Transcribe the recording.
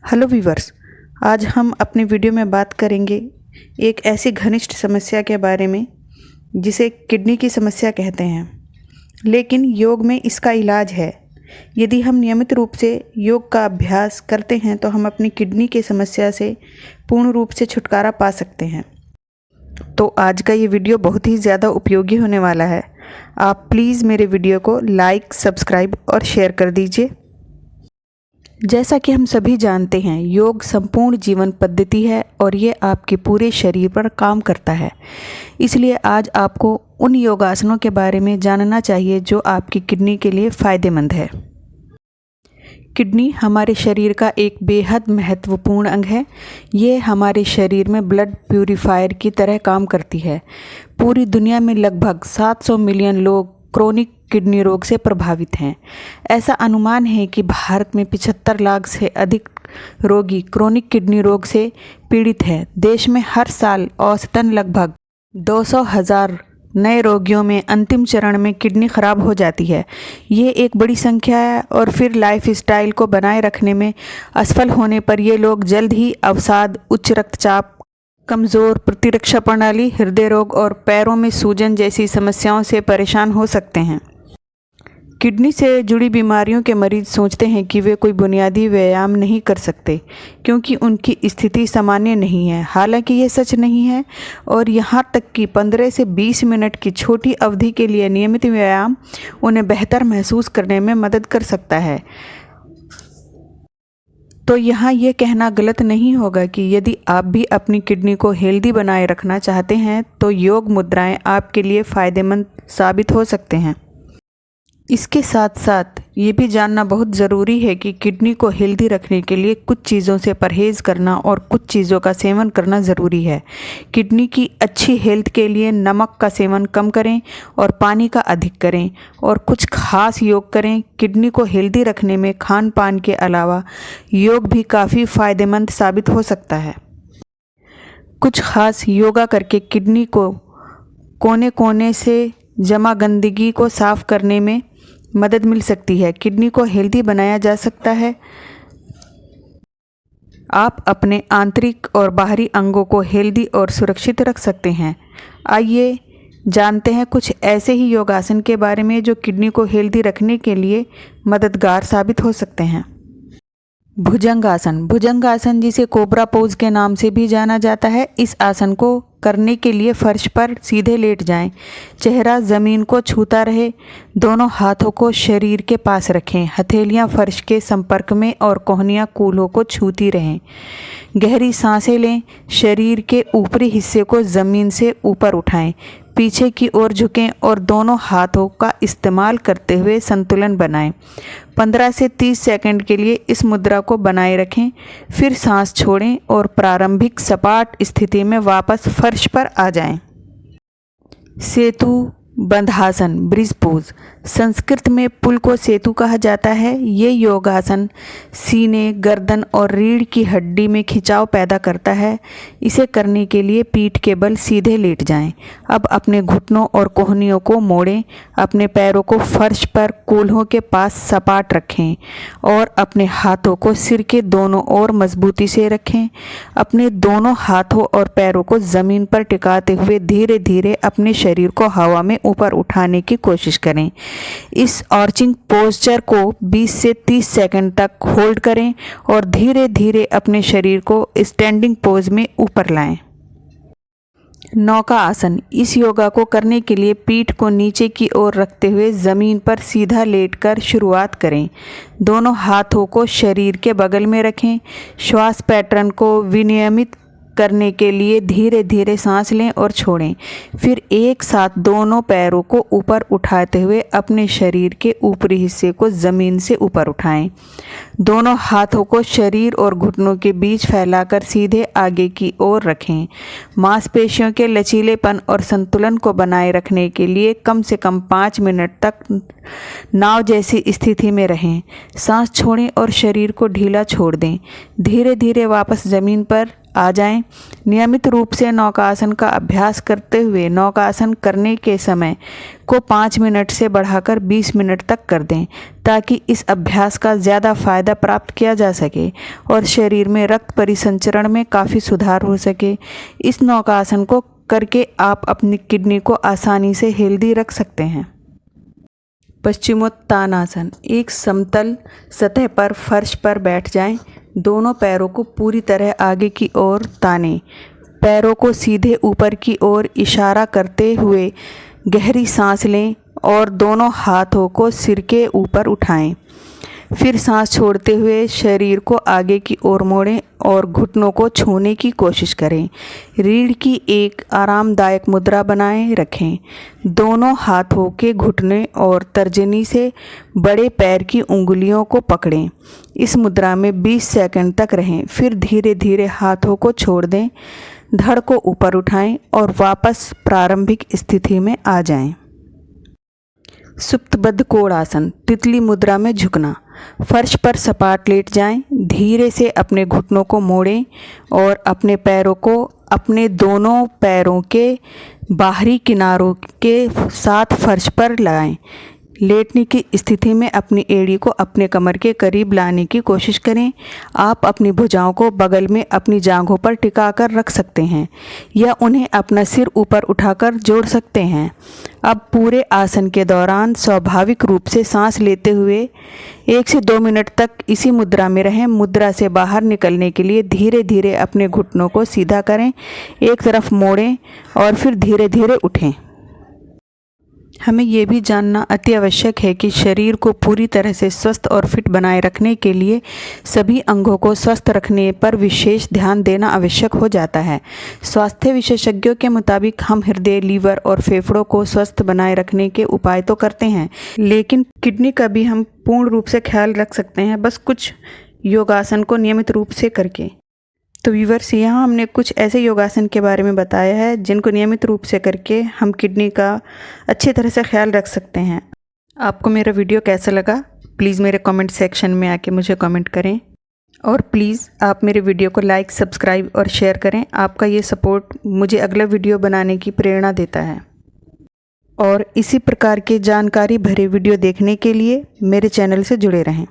Hello viewers, आज हम अपने वीडियो में बात करेंगे एक ऐसी घनिष्ठ समस्या के बारे में जिसे किडनी की समस्या कहते हैं। लेकिन योग में इसका इलाज है। यदि हम नियमित रूप से योग का अभ्यास करते हैं तो हम अपनी किडनी की समस्या से पूर्ण रूप से छुटकारा पा सकते हैं। तो आज का ये वीडियो बहुत ही ज़्यादा उपयोगी होने वाला है। आप प्लीज़ मेरे वीडियो को लाइक, सब्सक्राइब और शेयर कर दीजिए। जैसा कि हम सभी जानते हैं, योग संपूर्ण जीवन पद्धति है और ये आपके पूरे शरीर पर काम करता है। इसलिए आज आपको उन योगासनों के बारे में जानना चाहिए जो आपकी किडनी के लिए फ़ायदेमंद है। किडनी हमारे शरीर का एक बेहद महत्वपूर्ण अंग है। ये हमारे शरीर में ब्लड प्यूरीफायर की तरह काम करती है। पूरी दुनिया में लगभग 700 मिलियन लोग क्रोनिक किडनी रोग से प्रभावित हैं। ऐसा अनुमान है कि भारत में 75 लाख से अधिक रोगी क्रोनिक किडनी रोग से पीड़ित हैं। देश में हर साल औसतन लगभग 200,000 नए रोगियों में अंतिम चरण में किडनी खराब हो जाती है। ये एक बड़ी संख्या है और फिर लाइफ स्टाइल को बनाए रखने में असफल होने पर ये लोग जल्द ही अवसाद, उच्च रक्तचाप, कमज़ोर प्रतिरक्षा प्रणाली, हृदय रोग और पैरों में सूजन जैसी समस्याओं से परेशान हो सकते हैं। किडनी से जुड़ी बीमारियों के मरीज सोचते हैं कि वे कोई बुनियादी व्यायाम नहीं कर सकते क्योंकि उनकी स्थिति सामान्य नहीं है। हालांकि ये सच नहीं है और यहाँ तक कि 15 से 20 मिनट की छोटी अवधि के लिए नियमित व्यायाम उन्हें बेहतर महसूस करने में मदद कर सकता है। तो यहाँ ये कहना गलत नहीं होगा कि यदि आप भी अपनी किडनी को हेल्दी बनाए रखना चाहते हैं तो योग मुद्राएं आपके लिए फ़ायदेमंद साबित हो सकते हैं। इसके साथ साथ ये भी जानना बहुत ज़रूरी है कि किडनी को हेल्दी रखने के लिए कुछ चीज़ों से परहेज़ करना और कुछ चीज़ों का सेवन करना ज़रूरी है। किडनी की अच्छी हेल्थ के लिए नमक का सेवन कम करें और पानी का अधिक करें और कुछ खास योग करें। किडनी को हेल्दी रखने में खान पान के अलावा योग भी काफ़ी फ़ायदेमंद साबित हो सकता है। कुछ खास योगा करके किडनी को कोने कोने से जमा गंदगी को साफ़ करने में मदद मिल सकती है। किडनी को हेल्दी बनाया जा सकता है। आप अपने आंतरिक और बाहरी अंगों को हेल्दी और सुरक्षित रख सकते हैं। आइए जानते हैं कुछ ऐसे ही योगासन के बारे में जो किडनी को हेल्दी रखने के लिए मददगार साबित हो सकते हैं। भुजंगासन। भुजंगासन, जिसे कोबरा पोज के नाम से भी जाना जाता है, इस आसन को करने के लिए फर्श पर सीधे लेट जाएं। चेहरा ज़मीन को छूता रहे। दोनों हाथों को शरीर के पास रखें। हथेलियां फर्श के संपर्क में और कोहनियां कूल्हों को छूती रहें। गहरी सांसें लें। शरीर के ऊपरी हिस्से को ज़मीन से ऊपर उठाएं। पीछे की ओर झुकें और दोनों हाथों का इस्तेमाल करते हुए संतुलन बनाएं। 15 से 30 सेकंड के लिए इस मुद्रा को बनाए रखें। फिर सांस छोड़ें और प्रारंभिक सपाट स्थिति में वापस फर्श पर आ जाएं। सेतु बंधासन, ब्रिज पोज। संस्कृत में पुल को सेतु कहा जाता है। ये योगासन सीने, गर्दन और रीढ़ की हड्डी में खिंचाव पैदा करता है। इसे करने के लिए पीठ के बल सीधे लेट जाएं। अब अपने घुटनों और कोहनियों को मोड़ें। अपने पैरों को फर्श पर कूल्हों के पास सपाट रखें और अपने हाथों को सिर के दोनों ओर मजबूती से रखें। अपने दोनों हाथों और पैरों को ज़मीन पर टिकाते हुए धीरे धीरे अपने शरीर को हवा में ऊपर उठाने की कोशिश करें। इस आर्चिंग पोस्चर को 20 से 30 सेकंड तक होल्ड करें और धीरे धीरे अपने शरीर को स्टैंडिंग पोज में ऊपर लाएं। नौका आसन। इस योगा को करने के लिए पीठ को नीचे की ओर रखते हुए ज़मीन पर सीधा लेटकर शुरुआत करें। दोनों हाथों को शरीर के बगल में रखें। श्वास पैटर्न को विनियमित करने के लिए धीरे धीरे सांस लें और छोड़ें। फिर एक साथ दोनों पैरों को ऊपर उठाते हुए अपने शरीर के ऊपरी हिस्से को ज़मीन से ऊपर उठाएं। दोनों हाथों को शरीर और घुटनों के बीच फैलाकर सीधे आगे की ओर रखें। मांसपेशियों के लचीलेपन और संतुलन को बनाए रखने के लिए कम से कम 5 मिनट तक नाव जैसी स्थिति में रहें। सांस छोड़ें और शरीर को ढीला छोड़ दें। धीरे धीरे वापस ज़मीन पर आ जाएं। नियमित रूप से नौकासन का अभ्यास करते हुए नौकासन करने के समय को 5 मिनट से बढ़ाकर 20 मिनट तक कर दें, ताकि इस अभ्यास का ज़्यादा फायदा प्राप्त किया जा सके और शरीर में रक्त परिसंचरण में काफ़ी सुधार हो सके। इस नौकासन को करके आप अपनी किडनी को आसानी से हेल्दी रख सकते हैं। पश्चिमोत्तानासन। एक समतल सतह पर फर्श पर बैठ जाएं। दोनों पैरों को पूरी तरह आगे की ओर तानें। पैरों को सीधे ऊपर की ओर इशारा करते हुए गहरी सांस लें और दोनों हाथों को सिर के ऊपर उठाएं। फिर सांस छोड़ते हुए शरीर को आगे की ओर मोड़ें और घुटनों को छूने की कोशिश करें। रीढ़ की एक आरामदायक मुद्रा बनाए रखें। दोनों हाथों के घुटने और तर्जनी से बड़े पैर की उंगलियों को पकड़ें। इस मुद्रा में 20 सेकंड तक रहें। फिर धीरे धीरे हाथों को छोड़ दें। धड़ को ऊपर उठाएं और वापस प्रारंभिक स्थिति में आ जाएं। सुप्तबद्ध कोणासन। तितली मुद्रा में झुकना। फर्श पर सपाट लेट जाएं। धीरे से अपने घुटनों को मोड़ें और अपने पैरों को अपने दोनों पैरों के बाहरी किनारों के साथ फर्श पर लगाएं। लेटने की स्थिति में अपनी एड़ी को अपने कमर के करीब लाने की कोशिश करें। आप अपनी भुजाओं को बगल में अपनी जांघों पर टिकाकर रख सकते हैं या उन्हें अपना सिर ऊपर उठाकर जोड़ सकते हैं। अब पूरे आसन के दौरान स्वाभाविक रूप से सांस लेते हुए 1 से 2 मिनट तक इसी मुद्रा में रहें। मुद्रा से बाहर निकलने के लिए धीरे धीरे अपने घुटनों को सीधा करें, एक तरफ मोड़ें और फिर धीरे धीरे उठें। हमें ये भी जानना अति आवश्यक है कि शरीर को पूरी तरह से स्वस्थ और फिट बनाए रखने के लिए सभी अंगों को स्वस्थ रखने पर विशेष ध्यान देना आवश्यक हो जाता है। स्वास्थ्य विशेषज्ञों के मुताबिक हम हृदय, लीवर और फेफड़ों को स्वस्थ बनाए रखने के उपाय तो करते हैं, लेकिन किडनी का भी हम पूर्ण रूप से ख्याल रख सकते हैं, बस कुछ योगासन को नियमित रूप से करके। तो व्यूअर्स, यहाँ हमने कुछ ऐसे योगासन के बारे में बताया है जिनको नियमित रूप से करके हम किडनी का अच्छी तरह से ख्याल रख सकते हैं। आपको मेरा वीडियो कैसा लगा, प्लीज़ मेरे कमेंट सेक्शन में आके मुझे कमेंट करें और प्लीज़ आप मेरे वीडियो को लाइक, सब्सक्राइब और शेयर करें। आपका ये सपोर्ट मुझे अगला वीडियो बनाने की प्रेरणा देता है। और इसी प्रकार के जानकारी भरे वीडियो देखने के लिए मेरे चैनल से जुड़े रहें।